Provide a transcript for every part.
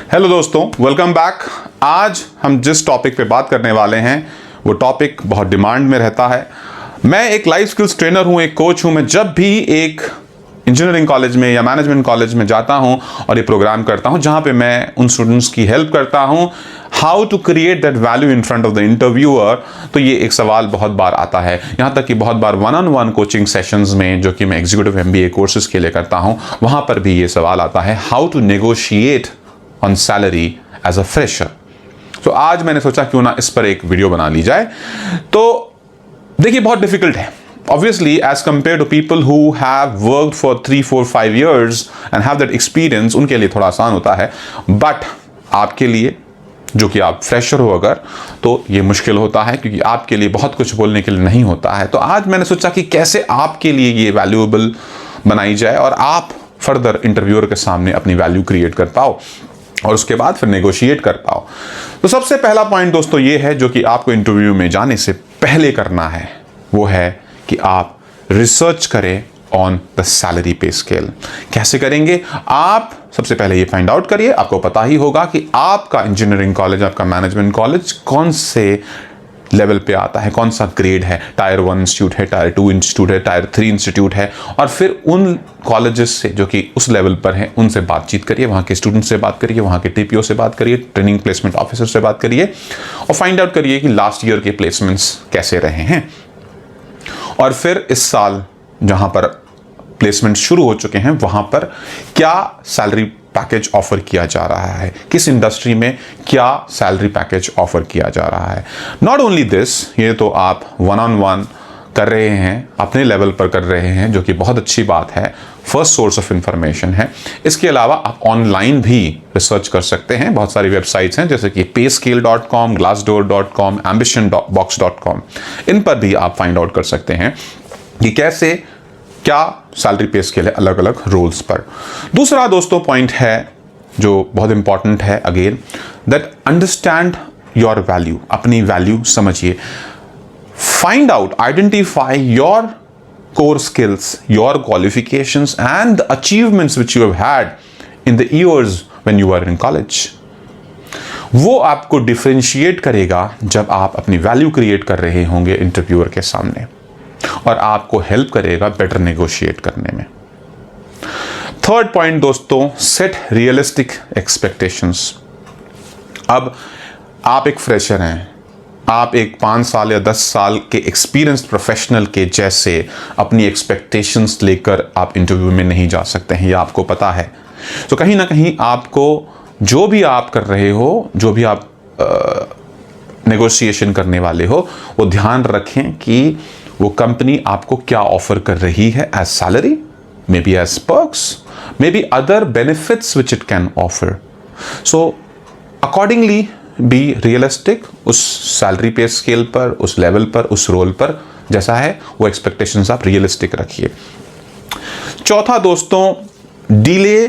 Hello दोस्तों, welcome back. आज हम जिस टॉपिक पे बात करने वाले हैं वो टॉपिक बहुत डिमांड में रहता है। मैं एक लाइफ स्किल्स ट्रेनर हूं, एक कोच हूं। मैं जब भी एक इंजीनियरिंग कॉलेज में या मैनेजमेंट कॉलेज में जाता हूं और ये प्रोग्राम करता हूं जहां पे मैं उन स्टूडेंट्स की हेल्प करता हूं how to create that value in front of the interviewer, तो ये एक सवाल बहुत बार आता है। यहां तक कि बहुत बार one on one coaching sessions में, जो कि मैं एग्जीक्यूटिव MBA कोर्सेज के लिए करता हूं, वहां पर भी ये सवाल आता है, how to negotiate on salary as a fresher. तो आज मैंने सोचा क्यों ना इस पर एक वीडियो बना ली जाए। तो देखिए, बहुत डिफिकल्ट है obviously as compared to people who have worked for 3, 4, 5 years and have that experience, उनके लिए थोड़ा आसान होता है। बट आपके लिए, जो कि आप फ्रेशर हो अगर, तो ये मुश्किल होता है क्योंकि आपके लिए बहुत कुछ बोलने के लिए नहीं होता है। तो आज मैंने सोचा कि कैसे आपके लिए ये वैल्यूएबल बनाई जाए और आप फर्दर इंटरव्यूअर के सामने अपनी वैल्यू क्रिएट कर पाओ और उसके बाद फिर नेगोशिएट कर पाओ। तो सबसे पहला पॉइंट दोस्तों ये है, जो कि आपको इंटरव्यू में जाने से पहले करना है, वो है कि आप रिसर्च करें on the salary pay scale. कैसे करेंगे? आप सबसे पहले ये फाइंड आउट करिए, आपको पता ही होगा कि आपका इंजीनियरिंग कॉलेज, आपका मैनेजमेंट कॉलेज कौन से लेवल पे आता है, कौन सा ग्रेड है। टायर 1 इंस्टीट्यूट है, टायर 2 इंस्टीट्यूट है, टायर 3 इंस्टीट्यूट है। और फिर उन कॉलेजेस से जो कि उस लेवल पर हैं उनसे बातचीत करिए, वहाँ के स्टूडेंट से बात करिए, वहाँ के TPO से बात करिए, ट्रेनिंग प्लेसमेंट ऑफिसर से बात करिए और फाइंड आउट करिए कि लास्ट ईयर के प्लेसमेंट्स कैसे रहे हैं। और फिर इस साल जहाँ पर प्लेसमेंट शुरू हो चुके हैं वहाँ पर क्या सैलरी पैकेज ऑफर किया जा रहा है, किस इंडस्ट्री में क्या सैलरी पैकेज ऑफर किया जा रहा है। नॉट ओनली दिस, ये तो आप वन ऑन वन कर रहे हैं, अपने लेवल पर कर रहे हैं, जो कि बहुत अच्छी बात है, फर्स्ट सोर्स ऑफ इंफॉर्मेशन है। इसके अलावा आप ऑनलाइन भी रिसर्च कर सकते हैं। बहुत सारी वेबसाइट्स हैं जैसे कि payscale.com, glassdoor.com, ambitionbox.com, इन पर भी आप फाइंड आउट कर सकते हैं कि कैसे क्या सैलरी पे स्केल है अलग अलग रोल्स पर। दूसरा दोस्तों पॉइंट है जो बहुत इंपॉर्टेंट है, again, that understand your value. अपनी वैल्यू समझिए। Find out, identify your core skills, your qualifications and the achievements which you have had in the years when you were in college. वो आपको differentiate करेगा जब आप अपनी value create कर रहे होंगे इंटरव्यूअर के सामने, और आपको हेल्प करेगा बेटर नेगोशिएट करने में। थर्ड पॉइंट दोस्तों, सेट रियलिस्टिक एक्सपेक्टेशंस। अब आप एक फ्रेशर हैं, आप एक 5 साल या 10 साल के एक्सपीरियंस्ड प्रोफेशनल के जैसे अपनी एक्सपेक्टेशंस लेकर आप इंटरव्यू में नहीं जा सकते हैं, यह आपको पता है। तो कहीं ना कहीं आपको जो भी आप कर रहे हो, जो भी आप नेगोशिएशन करने वाले हो, वो ध्यान रखें कि वो कंपनी आपको क्या ऑफर कर रही है as salary, maybe as perks, maybe other benefits which it can offer. So accordingly be realistic, उस सैलरी पे स्केल पर, उस लेवल पर, उस रोल पर जैसा है वो एक्सपेक्टेशंस आप रियलिस्टिक रखिए। चौथा दोस्तों, delay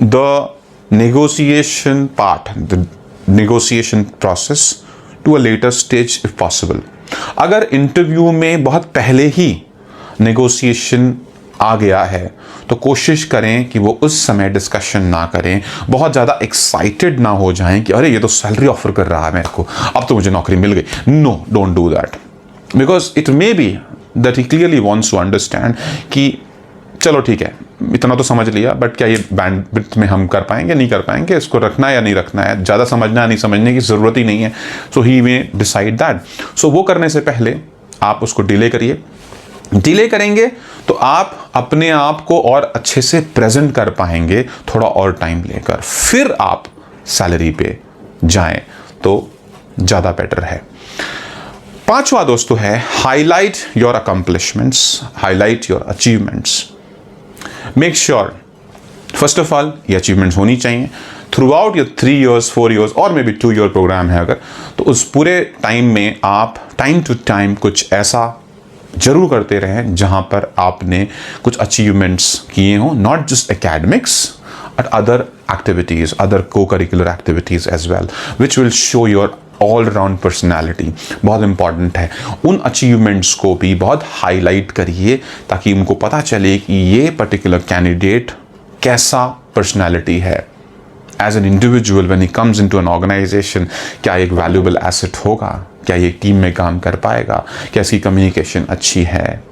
the negotiation part, the negotiation process to a later stage if possible. अगर इंटरव्यू में बहुत पहले ही नेगोशिएशन आ गया है तो कोशिश करें कि वो उस समय डिस्कशन ना करें, बहुत ज़्यादा एक्साइटेड ना हो जाएं कि अरे ये तो सैलरी ऑफर कर रहा है मेरे को, अब तो मुझे नौकरी मिल गई। No, don't do that, because it may be that he clearly wants to understand कि चलो ठीक है, इतना तो समझ लिया, बट क्या ये बैंडविड्थ में हम कर पाएंगे, नहीं कर पाएंगे, इसको रखना है या नहीं रखना है, ज़्यादा समझना है, नहीं समझने की ज़रूरत ही नहीं है। सो ही मे डिसाइड दैट। सो वो करने से पहले आप उसको डिले करिए। डिले करेंगे तो आप अपने आप को और अच्छे से प्रेजेंट कर पाएंगे, थोड़ा और टाइम लेकर, फिर आप सैलरी पे जाएं तो ज़्यादा बेटर है। पांचवा दोस्तों है, highlight your accomplishments, highlight your achievements. Make sure, first of all, ये अचीवमेंट्स होनी चाहिए through out your 3 years, 4 years और मे बी 2 year प्रोग्राम है अगर, तो उस पूरे टाइम में आप टाइम टू टाइम कुछ ऐसा जरूर करते रहें जहां पर आपने कुछ अचीवमेंट्स किए हों, not just academics but other activities, other co curricular activities as well, which will show your all round personality. बहुत इंपॉर्टेंट है, उन अचीवमेंट्स को भी बहुत हाईलाइट करिए ताकि उनको पता चले कि ये पर्टिकुलर कैंडिडेट कैसा पर्सनैलिटी है as an individual when he comes into an organisation, क्या एक वैल्यूएबल एसेट होगा, क्या ये टीम में काम कर पाएगा, क्या इसकी कम्युनिकेशन अच्छी है,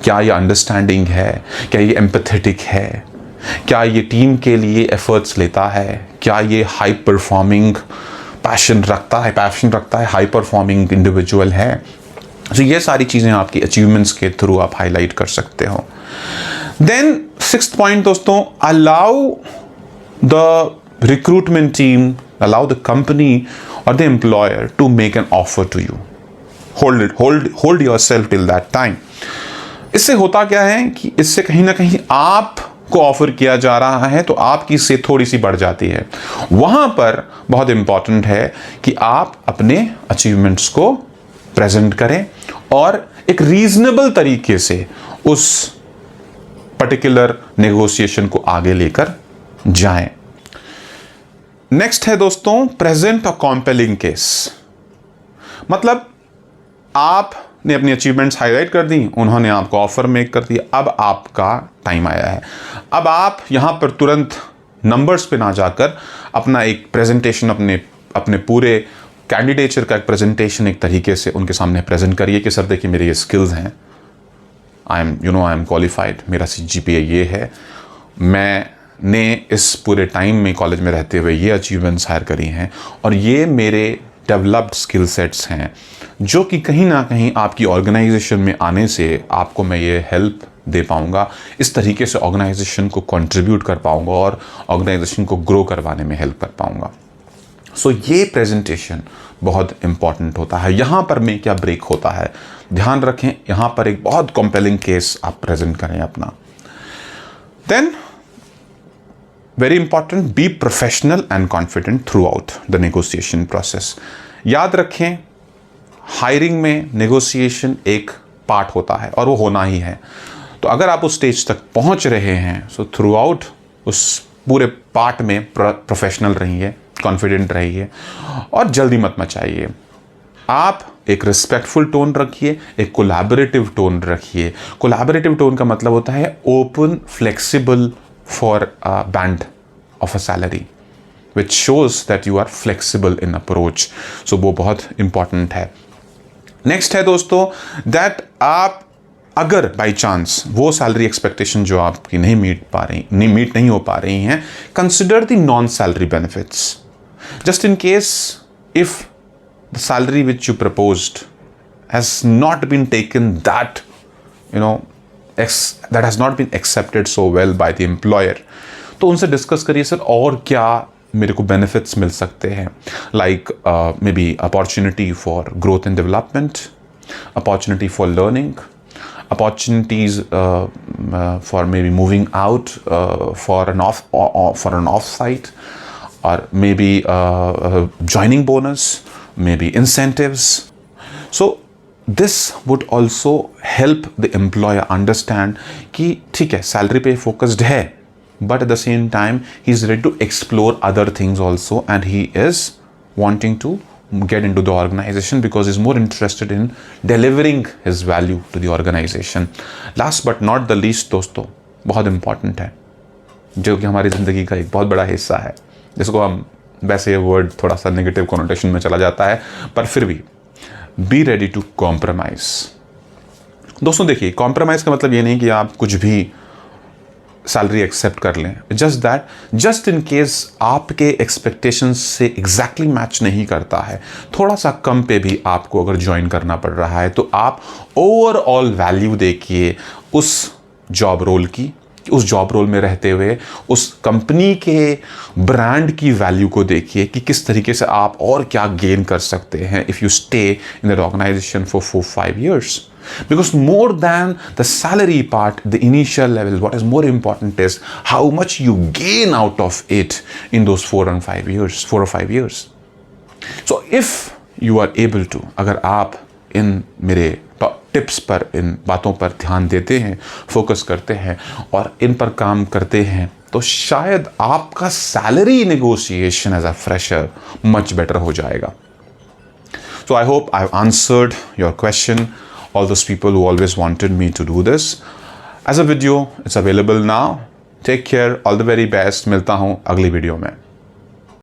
क्या ये अंडरस्टैंडिंग है, क्या ये एम्पैथेटिक है, क्या ये टीम के लिए एफर्ट्स लेता है, क्या ये हाई परफॉर्मिंग पैशन रखता है, हाई परफॉर्मिंग इंडिविजुअल है। तो ये सारी चीज़ें आपकी अचीवमेंट्स के थ्रू आप हाईलाइट कर सकते हो। देन 6th पॉइंट दोस्तों, allow the recruitment team, allow the company और the employer to make an offer to you. Hold yourself till that time. इससे होता क्या है कि इससे कहीं ना कहीं आपको ऑफर किया जा रहा है तो आपकी से थोड़ी सी बढ़ जाती है। वहां पर बहुत इंपॉर्टेंट है कि आप अपने अचीवमेंट्स को प्रेजेंट करें और एक रीजनेबल तरीके से उस पर्टिकुलर नेगोशिएशन को आगे लेकर जाएं। नेक्स्ट है दोस्तों, प्रेजेंट अ कॉम्पेलिंग केस। मतलब आपने अपनी अचीवमेंट्स हाईलाइट कर दी, उन्होंने आपको ऑफर मेक कर दिया, अब आपका टाइम आया है। अब आप यहां पर तुरंत नंबर्स पे ना जाकर अपना एक प्रेजेंटेशन, अपने पूरे कैंडिडेचर का एक प्रेजेंटेशन एक तरीके से उनके सामने प्रेजेंट करिए कि सर देखिए मेरे ये स्किल्स हैं, आई एम क्वालिफाइड, मेरा CGPA ये है, मैंने इस पूरे टाइम में कॉलेज में रहते हुए ये अचीवमेंट्स हायर करी हैं और ये मेरे डेवलप्ड स्किल सेट्स हैं जो कि कहीं ना कहीं आपकी ऑर्गेनाइजेशन में आने से आपको मैं ये हेल्प दे पाऊंगा, इस तरीके से ऑर्गेनाइजेशन को कंट्रीब्यूट कर पाऊंगा और ऑर्गेनाइजेशन को ग्रो करवाने में हेल्प कर पाऊंगा। सो ये प्रेजेंटेशन बहुत इंपॉर्टेंट होता है। यहाँ पर मैं क्या ब्रेक होता है, ध्यान रखें, यहाँ पर एक बहुत कॉम्पेलिंग केस आप प्रेजेंट करें अपना। Then very important, be professional and confident throughout the negotiation process. याद रखें, हायरिंग में नेगोशिएशन एक पार्ट होता है और वो होना ही है। तो अगर आप उस स्टेज तक पहुंच रहे हैं सो थ्रू आउट उस पूरे पार्ट में प्रोफेशनल रहिए, कॉन्फिडेंट रहिए और जल्दी मत मचाइए। आप एक रिस्पेक्टफुल टोन रखिए, एक कोलैबोरेटिव टोन रखिए। कोलैबोरेटिव टोन का मतलब होता है open, flexible for a band of a salary which shows that you are flexible in approach. So वो बहुत इंपॉर्टेंट है। नेक्स्ट है दोस्तों, दैट आप अगर बाई चांस वो सैलरी एक्सपेक्टेशन जो आपकी मीट नहीं हो पा रही हैं, consider the non salary benefits. Just in case if the salary which you proposed has not been taken that that has not been accepted so well by the employer, तो उनसे discuss करिए sir और क्या मेरे को benefits मिल सकते हैं, like may be opportunity for growth and development, opportunity for learning, opportunities for maybe moving out for an off site, or maybe joining bonus, maybe incentives. So this would also help the employer understand कि ठीक है salary पे focused है, but at the same time he is ready to explore other things also, and he is wanting to get into the organization because he's more interested in delivering his value to the organization. Last but not the least दोस्तों, बहुत important है, जो कि हमारी ज़िंदगी का एक बहुत बड़ा हिस्सा है, जिसको हम वैसे ये वर्ड थोड़ा सा नेगेटिव कॉनोटेशन में चला जाता है, पर फिर भी बी रेडी टू कॉम्प्रोमाइज। दोस्तों देखिए, कॉम्प्रोमाइज़ का मतलब ये नहीं कि आप कुछ भी सैलरी एक्सेप्ट कर लें, जस्ट इन केस आपके एक्सपेक्टेशंस से एग्जैक्टली मैच नहीं करता है, थोड़ा सा कम पे भी आपको अगर ज्वाइन करना पड़ रहा है, तो आप ओवरऑल वैल्यू देखिए उस जॉब रोल की, उस जॉब रोल में रहते हुए उस कंपनी के ब्रांड की वैल्यू को देखिए कि किस तरीके से आप और क्या गेन कर सकते हैं if you stay in that organisation for 4-5 years. Because more than the salary part, the initial level, what is more important is how much you gain out of it in those 4 or 5 years. So if you are able to, अगर आप इन मेरे tips पर, इन बातों पर ध्यान देते हैं, focus करते हैं और इन पर काम करते हैं, तो शायद आपका salary negotiation as a fresher much better हो जाएगा. So I hope I've answered your question. All those people who always wanted me to do this. As a video, it's available now. Take care. All the very best. मिलता हूँ अगली video में.